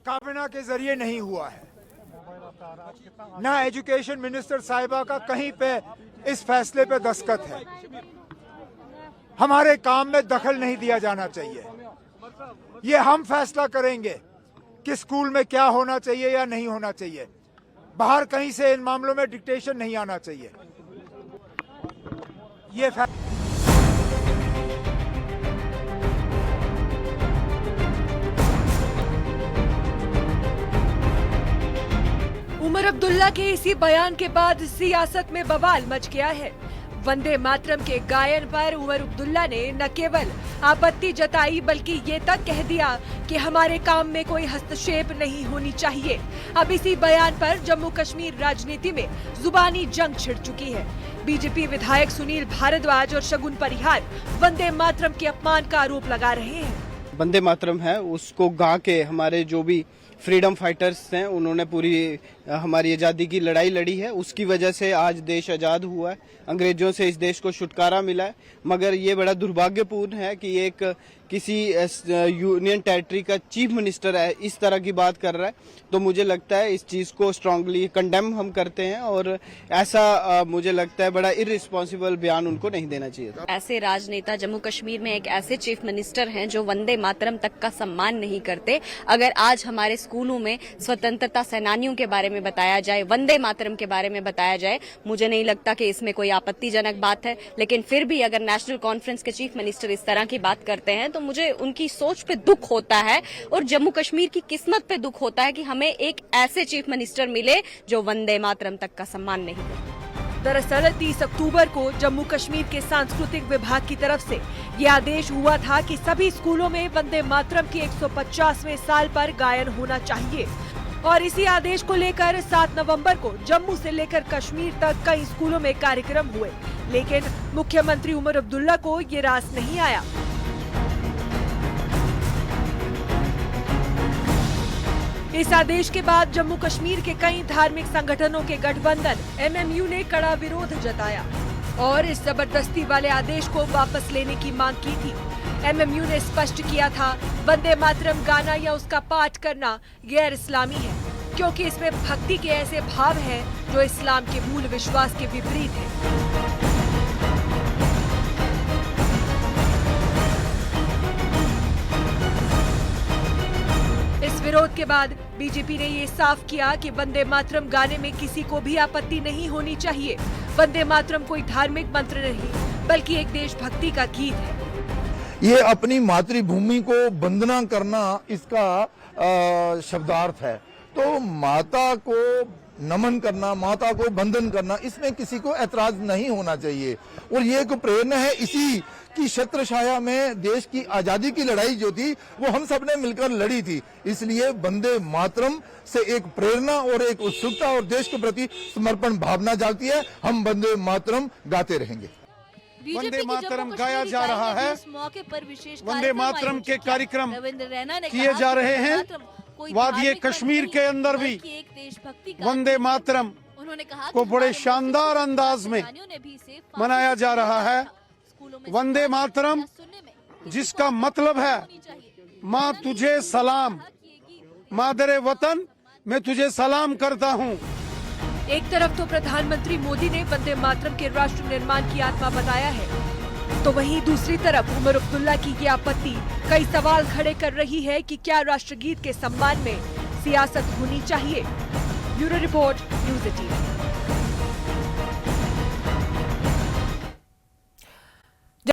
काबीना के जरिए नहीं हुआ है। ना एजुकेशन मिनिस्टर साहिबा का कहीं पे इस फैसले पे दस्तखत है। हमारे काम में दखल नहीं दिया जाना चाहिए। ये हम फैसला करेंगे कि स्कूल में क्या होना चाहिए या नहीं होना चाहिए। बाहर कहीं से इन मामलों में डिक्टेशन नहीं आना चाहिए। ये उमर अब्दुल्ला के इसी बयान के बाद सियासत में बवाल मच गया है। वंदे मातरम के गायन पर उमर अब्दुल्ला ने न केवल आपत्ति जताई बल्कि ये तक कह दिया कि हमारे काम में कोई हस्तक्षेप नहीं होनी चाहिए। अब इसी बयान पर जम्मू कश्मीर राजनीति में जुबानी जंग छिड़ चुकी है। बीजेपी विधायक सुनील भारद्वाज और शगुन परिहार वंदे मातरम के अपमान का आरोप लगा रहे हैं। वंदे मातरम है उसको गा के हमारे जो भी फ्रीडम फाइटर्स हैं उन्होंने पूरी हमारी आज़ादी की लड़ाई लड़ी है। उसकी वजह से आज देश आज़ाद हुआ है। अंग्रेजों से इस देश को छुटकारा मिला है। मगर ये बड़ा दुर्भाग्यपूर्ण है कि एक किसी यूनियन टेरिटरी का चीफ मिनिस्टर है इस तरह की बात कर रहा है। तो मुझे लगता है इस चीज़ को स्ट्रांगली कंडेम हम करते हैं और ऐसा मुझे लगता है बड़ा इररिस्पॉन्सिबल बयान उनको नहीं देना चाहिए था। ऐसे राजनेता जम्मू कश्मीर में एक ऐसे चीफ मिनिस्टर हैं जो वंदे मातरम तक का सम्मान नहीं करते। अगर आज हमारे स्कूलों में स्वतंत्रता सेनानियों के बारे में बताया जाए, वंदे मातरम के बारे में बताया जाए, मुझे नहीं लगता कि इसमें कोई आपत्तिजनक बात है। लेकिन फिर भी अगर नेशनल कॉन्फ्रेंस के चीफ मिनिस्टर इस तरह की बात करते हैं तो मुझे उनकी सोच पे दुख होता है और जम्मू कश्मीर की किस्मत पे दुख होता है कि हमें एक ऐसे चीफ मिनिस्टर मिले जो वंदे मातरम तक का सम्मान नहीं करते। दरअसल 30 अक्टूबर को जम्मू कश्मीर के सांस्कृतिक विभाग की तरफ से ये आदेश हुआ था कि सभी स्कूलों में वंदे मातरम के 150वें साल पर गायन होना चाहिए और इसी आदेश को लेकर 7 नवंबर को जम्मू से लेकर कश्मीर तक कई स्कूलों में कार्यक्रम हुए। लेकिन मुख्यमंत्री उमर अब्दुल्ला को ये रास नहीं आया। इस आदेश के बाद जम्मू कश्मीर के कई धार्मिक संगठनों के गठबंधन MMU ने कड़ा विरोध जताया और इस जबरदस्ती वाले आदेश को वापस लेने की मांग की थी। MMU ने स्पष्ट किया था वंदे मातरम गाना या उसका पाठ करना गैर इस्लामी है क्योंकि इसमें भक्ति के ऐसे भाव हैं जो इस्लाम के मूल विश्वास के विपरीत है। इस विरोध के बाद बीजेपी ने ये साफ किया कि वंदे मातरम गाने में किसी को भी आपत्ति नहीं होनी चाहिए। वंदे मातरम कोई धार्मिक मंत्र नहीं बल्कि एक देशभक्ति का गीत है। ये अपनी मातृभूमि को वंदना करना इसका शब्दार्थ है। तो माता को नमन करना, माता को वंदन करना, इसमें किसी को ऐतराज नहीं होना चाहिए। और ये एक प्रेरणा है इसी की छत्रछाया में देश की आजादी की लड़ाई जो थी वो हम सब ने मिलकर लड़ी थी। इसलिए वंदे मातरम से एक प्रेरणा और एक उत्सुकता और देश के प्रति समर्पण भावना जागती है। हम वंदे मातरम गाते रहेंगे। वंदे मातरम गाया जा रहा है। वंदे मातरम के कार्यक्रम किए जा रहे हैं। वादिये कश्मीर के अंदर भी वंदे मातरम को बड़े शानदार अंदाज में मनाया जा रहा है। वंदे मातरम जिसका मतलब है माँ तुझे सलाम, मादरे वतन मैं तुझे सलाम करता हूँ। एक तरफ तो प्रधानमंत्री मोदी ने वंदे मातरम के राष्ट्र निर्माण की आत्मा बताया है तो वहीं दूसरी तरफ उमर अब्दुल्ला की ये आपत्ति कई सवाल खड़े कर रही है कि क्या राष्ट्रगीत के सम्मान में सियासत होनी चाहिए। Bureau report, news 18।